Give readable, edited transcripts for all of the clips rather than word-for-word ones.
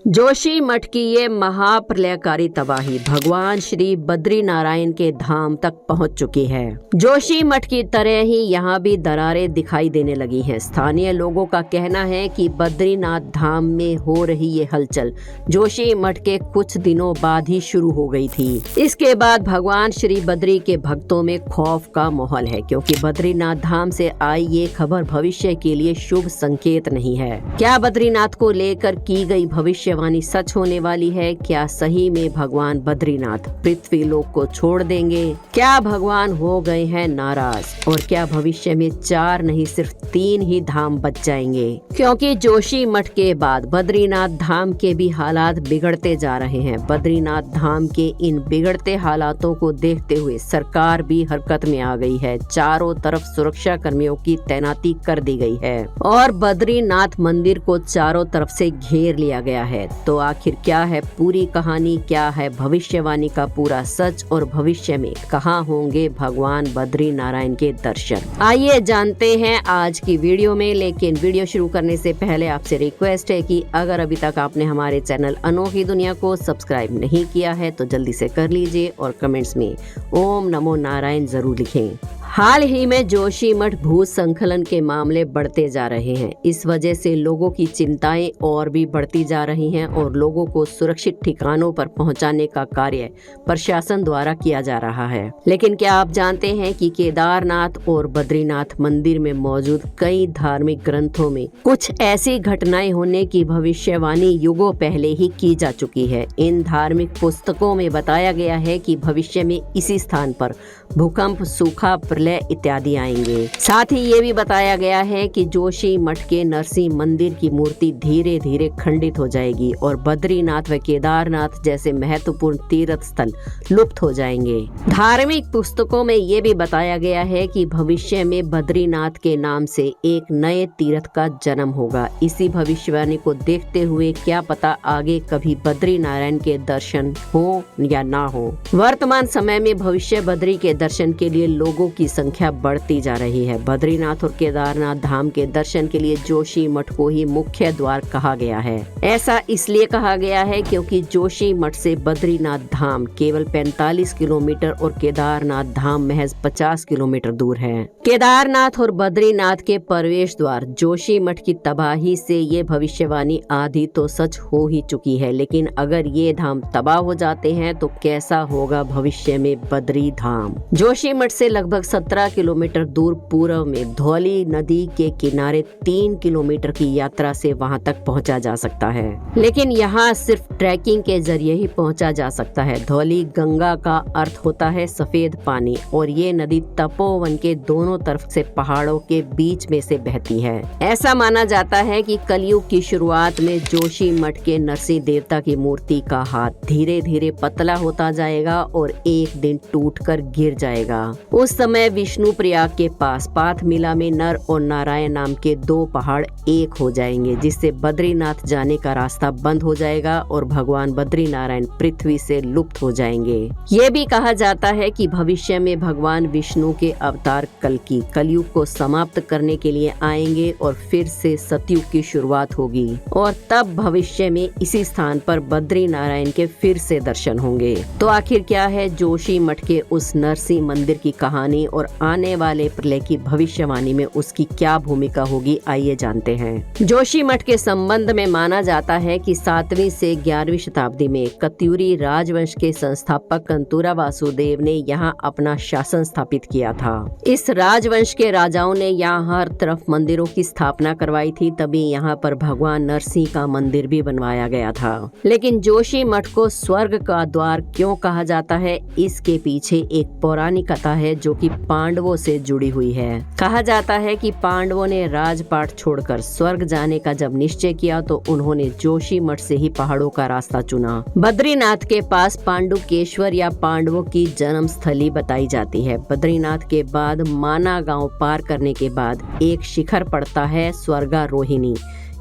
जोशी मठ की ये महाप्रलयकारी तबाही भगवान श्री बद्री नारायण के धाम तक पहुंच चुकी है। जोशी मठ की तरह ही यहाँ भी दरारें दिखाई देने लगी हैं। स्थानीय लोगों का कहना है कि बद्रीनाथ धाम में हो रही ये हलचल जोशी मठ के कुछ दिनों बाद ही शुरू हो गई थी। इसके बाद भगवान श्री बद्री के भक्तों में खौफ का माहौल है, क्योंकि बद्रीनाथ धाम से आई ये खबर भविष्य के लिए शुभ संकेत नहीं है। क्या बद्रीनाथ को लेकर की गई भविष्यवाणी सच होने वाली है? क्या सही में भगवान बद्रीनाथ पृथ्वी लोक को छोड़ देंगे? क्या भगवान हो गए हैं नाराज? और क्या भविष्य में 4 नहीं सिर्फ 3 ही धाम बच जाएंगे? क्योंकि जोशी मठ के बाद बद्रीनाथ धाम के भी हालात बिगड़ते जा रहे हैं। बद्रीनाथ धाम के इन बिगड़ते हालातों को देखते हुए सरकार भी हरकत में आ गई है। चारों तरफ सुरक्षा कर्मियों की तैनाती कर दी गई है और बद्रीनाथ मंदिर को चारों तरफ से घेर लिया गया है। तो आखिर क्या है पूरी कहानी? क्या है भविष्यवाणी का पूरा सच? और भविष्य में कहाँ होंगे भगवान बद्री नारायण के दर्शन? आइए जानते हैं आज की वीडियो में। लेकिन वीडियो शुरू करने से पहले आपसे रिक्वेस्ट है कि अगर अभी तक आपने हमारे चैनल अनोखी दुनिया को सब्सक्राइब नहीं किया है तो जल्दी से कर लीजिए और कमेंट्स में ओम नमो नारायण जरूर लिखें। हाल ही में जोशी मठ भू संखलन के मामले बढ़ते जा रहे हैं। इस वजह से लोगों की चिंताएं और भी बढ़ती जा रही हैं और लोगों को सुरक्षित ठिकानों पर पहुंचाने का कार्य प्रशासन द्वारा किया जा रहा है। लेकिन क्या आप जानते हैं कि केदारनाथ और बद्रीनाथ मंदिर में मौजूद कई धार्मिक ग्रंथों में कुछ ऐसी घटनाएं होने की भविष्यवाणी युगों पहले ही की जा चुकी है। इन धार्मिक पुस्तकों में बताया गया है कि भविष्य में इसी स्थान पर भूकंप, सूखा, प्रलय इत्यादि आएंगे। साथ ही ये भी बताया गया है कि जोशी मठ के नरसिंह मंदिर की मूर्ति धीरे धीरे खंडित हो जाएगी और बद्रीनाथ व केदारनाथ जैसे महत्वपूर्ण तीर्थ स्थल लुप्त हो जाएंगे। धार्मिक पुस्तकों में ये भी बताया गया है कि भविष्य में बद्रीनाथ के नाम से एक नए तीर्थ का जन्म होगा। इसी भविष्यवाणी को देखते हुए क्या पता आगे कभी बद्री नारायण के दर्शन हो या ना हो। वर्तमान समय में भविष्य बद्री के दर्शन के लिए लोगों की संख्या बढ़ती जा रही है। बद्रीनाथ और केदारनाथ धाम के दर्शन के लिए जोशी मठ को ही मुख्य द्वार कहा गया है। ऐसा इसलिए कहा गया है क्योंकि जोशी मठ से बद्रीनाथ धाम केवल 45 किलोमीटर और केदारनाथ धाम महज 50 किलोमीटर दूर है। केदारनाथ और बद्रीनाथ के प्रवेश द्वार जोशी मठ की तबाही से ये भविष्यवाणी आधी तो सच हो ही चुकी है। लेकिन अगर ये धाम तबाह हो जाते हैं तो कैसा होगा भविष्य में बद्री धाम? जोशी मठ से लगभग 17 किलोमीटर दूर पूर्व में धौली नदी के किनारे 3 किलोमीटर की यात्रा से वहां तक पहुंचा जा सकता है। लेकिन यहाँ सिर्फ ट्रैकिंग के जरिए ही पहुंचा जा सकता है। धौली गंगा का अर्थ होता है सफेद पानी और ये नदी तपोवन के दोनों तरफ से पहाड़ों के बीच में से बहती है। ऐसा माना जाता है कि कलयुग की शुरुआत में जोशी मठ के नरसिंह देवता की मूर्ति का हाथ धीरे धीरे पतला होता जाएगा और एक दिन टूटकर गिर जाएगा। उस समय विष्णु प्रयाग के पास पाथमिला में नर और नारायण नाम के 2 पहाड़ एक हो जाएंगे, जिससे बद्रीनाथ जाने का रास्ता बंद हो जाएगा और भगवान बद्री नारायण पृथ्वी से लुप्त हो जाएंगे। ये भी कहा जाता है कि भविष्य में भगवान विष्णु के अवतार कल्कि कलयुग को समाप्त करने के लिए आएंगे और फिर से सतयुग की शुरुआत होगी और तब भविष्य में इसी स्थान पर बद्री नारायण के फिर से दर्शन होंगे। तो आखिर क्या है जोशी मठ के उस नरसिंह मंदिर की कहानी और आने वाले प्रलय की भविष्यवाणी में उसकी क्या भूमिका होगी? आइए जानते हैं। जोशी मठ के संबंध में माना जाता है कि 7वीं से 11वीं शताब्दी में कत्यूरी राजवंश के संस्थापक कंतूरा वासुदेव ने यहाँ अपना शासन स्थापित किया था। इस राजवंश के राजाओं ने यहाँ हर तरफ मंदिरों की स्थापना करवाई थी, तभी यहाँ पर भगवान नरसिंह का मंदिर भी बनवाया गया था। लेकिन जोशी मठ को स्वर्ग का द्वार क्यों कहा जाता है? इसके पीछे एक पौराणिक कथा है जो कि पांडवों से जुड़ी हुई है। कहा जाता है कि पांडवों ने राजपाट छोड़कर स्वर्ग जाने का जब निश्चय किया तो उन्होंने जोशी मठ से ही पहाड़ों का रास्ता चुना। बद्रीनाथ के पास पांडुकेश्वर या पांडवों की जन्म स्थली बताई जाती है। बद्रीनाथ के बाद माना गांव पार करने के बाद एक शिखर पड़ता है स्वर्गारोहिणी।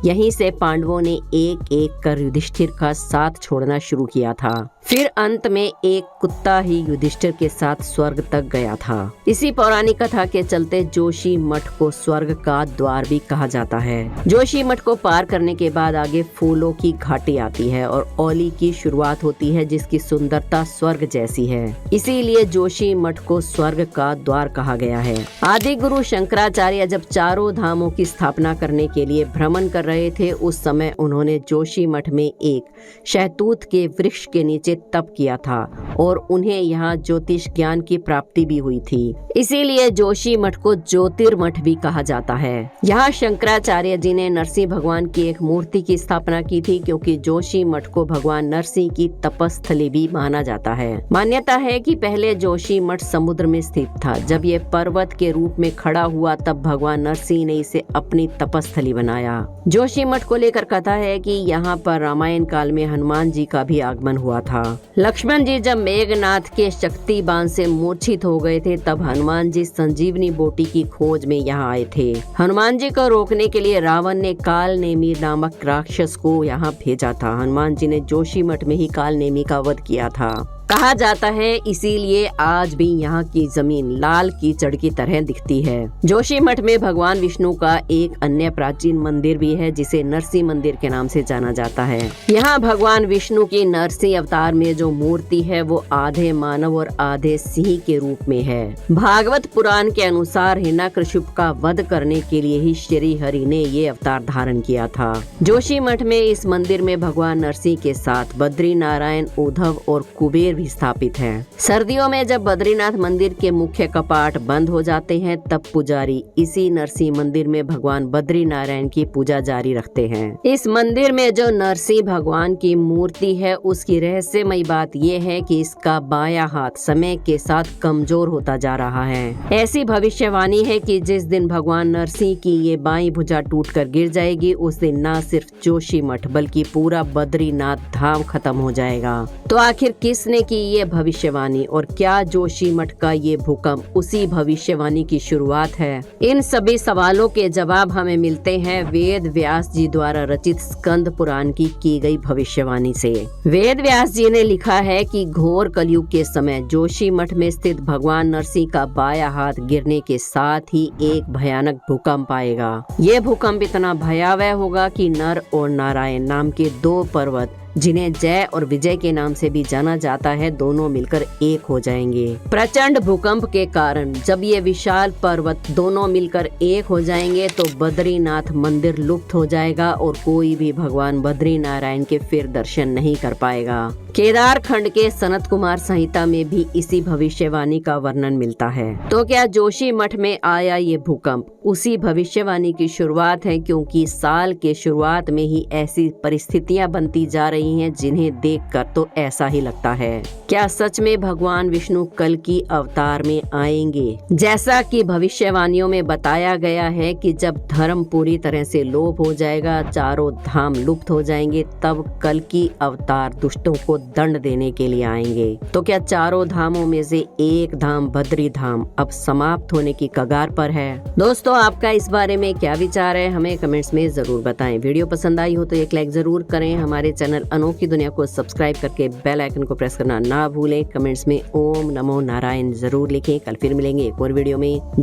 यहीं से पांडवों ने एक एक कर युधिष्ठिर का साथ छोड़ना शुरू किया था। फिर अंत में एक कुत्ता ही युधिष्ठिर के साथ स्वर्ग तक गया था। इसी पौराणिक कथा के चलते जोशी मठ को स्वर्ग का द्वार भी कहा जाता है। जोशी मठ को पार करने के बाद आगे फूलों की घाटी आती है और ओली की शुरुआत होती है, जिसकी सुंदरता स्वर्ग जैसी है। इसीलिए जोशी मठ को स्वर्ग का द्वार कहा गया है। आदि गुरु शंकराचार्य जब चारों धामों की स्थापना करने के लिए भ्रमण कर रहे थे, उस समय उन्होंने जोशी मठ में एक शहतूत के वृक्ष के नीचे तप किया था और उन्हें यहाँ ज्योतिष ज्ञान की प्राप्ति भी हुई थी। इसीलिए जोशी मठ को ज्योतिर्मठ भी कहा जाता है। यहाँ शंकराचार्य जी ने नरसिंह भगवान की एक मूर्ति की स्थापना की थी, क्योंकि जोशी मठ को भगवान नरसिंह की तपस्थली भी माना जाता है। मान्यता है कि पहले जोशी मठ समुद्र में स्थित था। जब ये पर्वत के रूप में खड़ा हुआ तब भगवान नरसिंह ने इसे अपनी तपस्थली बनाया। जोशी मठ को लेकर कथा है कि यहाँ पर रामायण काल में हनुमान जी का भी आगमन हुआ था। लक्ष्मण जी जब मेघनाथ के शक्ति बाण से मूर्छित हो गए थे, तब हनुमान जी संजीवनी बोटी की खोज में यहाँ आए थे। हनुमान जी को रोकने के लिए रावण ने काल नेमी नामक राक्षस को यहाँ भेजा था। हनुमान जी ने जोशी मठ में ही काल नेमी का वध किया था, कहा जाता है। इसीलिए आज भी यहाँ की जमीन लाल कीचड़ की तरह दिखती है। जोशी मठ में भगवान विष्णु का एक अन्य प्राचीन मंदिर भी है, जिसे नरसिंह मंदिर के नाम से जाना जाता है। यहाँ भगवान विष्णु की नरसिंह अवतार में जो मूर्ति है वो आधे मानव और आधे सिंह के रूप में है। भागवत पुराण के अनुसार हिरण्यकशिपु का वध करने के लिए ही श्री हरि ने ये अवतार धारण किया था। जोशी मठ में इस मंदिर में भगवान नरसिंह के साथ बद्री नारायण, उद्धव और कुबेर भी स्थापित है। सर्दियों में जब बद्रीनाथ मंदिर के मुख्य कपाट बंद हो जाते हैं, तब पुजारी इसी नरसिंह मंदिर में भगवान बद्री नारायण की पूजा जारी रखते हैं। इस मंदिर में जो नरसिंह भगवान की मूर्ति है, उसकी रहस्यमयी बात यह है कि इसका बायां हाथ समय के साथ कमजोर होता जा रहा है। ऐसी भविष्यवाणी है कि जिस दिन भगवान नरसिंह की ये बाईं भुजा टूटकर गिर जाएगी, उस दिन न सिर्फ जोशी मठ बल्कि पूरा बद्रीनाथ धाम खत्म हो जाएगा। तो आखिर किसने की ये भविष्यवाणी और क्या जोशी मठ का ये भूकंप उसी भविष्यवाणी की शुरुआत है? इन सभी सवालों के जवाब हमें मिलते हैं वेद व्यास जी द्वारा रचित स्कंद पुराण की गई भविष्यवाणी से। वेद व्यास जी ने लिखा है कि घोर कलयुग के समय जोशी मठ में स्थित भगवान नरसिंह का बायां हाथ गिरने के साथ ही एक भयानक भूकंप आएगा। ये भूकंप इतना भयावह होगा कि नर और नारायण नाम के दो पर्वत, जिन्हें जय और विजय के नाम से भी जाना जाता है, दोनों मिलकर एक हो जाएंगे। प्रचंड भूकंप के कारण जब ये विशाल पर्वत दोनों मिलकर एक हो जाएंगे, तो बद्रीनाथ मंदिर लुप्त हो जाएगा और कोई भी भगवान बद्री नारायण के फिर दर्शन नहीं कर पाएगा। केदार खंड के सनत कुमार संहिता में भी इसी भविष्यवाणी का वर्णन मिलता है। तो क्या जोशी मठ में आया ये भूकंप उसी भविष्यवाणी की शुरुआत है? क्योंकि साल के शुरुआत में ही ऐसी परिस्थितियां बनती जा रही हैं, जिन्हें देखकर तो ऐसा ही लगता है। क्या सच में भगवान विष्णु कल की अवतार में आएंगे? जैसा कि भविष्यवाणियों में बताया गया है कि जब धर्म पूरी तरह से लोप हो जाएगा, चारों धाम लुप्त हो जाएंगे, तब कल की अवतार दुष्टों को दंड देने के लिए आएंगे। तो क्या चारों धामों में से एक धाम बद्री धाम अब समाप्त होने की कगार पर है? दोस्तों, आपका इस बारे में क्या विचार है? हमें कमेंट्स में जरूर बताएं। वीडियो पसंद आई हो तो एक लाइक जरूर करें। हमारे चैनल अनोखी दुनिया को सब्सक्राइब करके बेल आइकन को प्रेस करना ना भूलें। कमेंट्स में ओम नमो नारायण जरूर लिखें। कल फिर मिलेंगे एक और वीडियो में।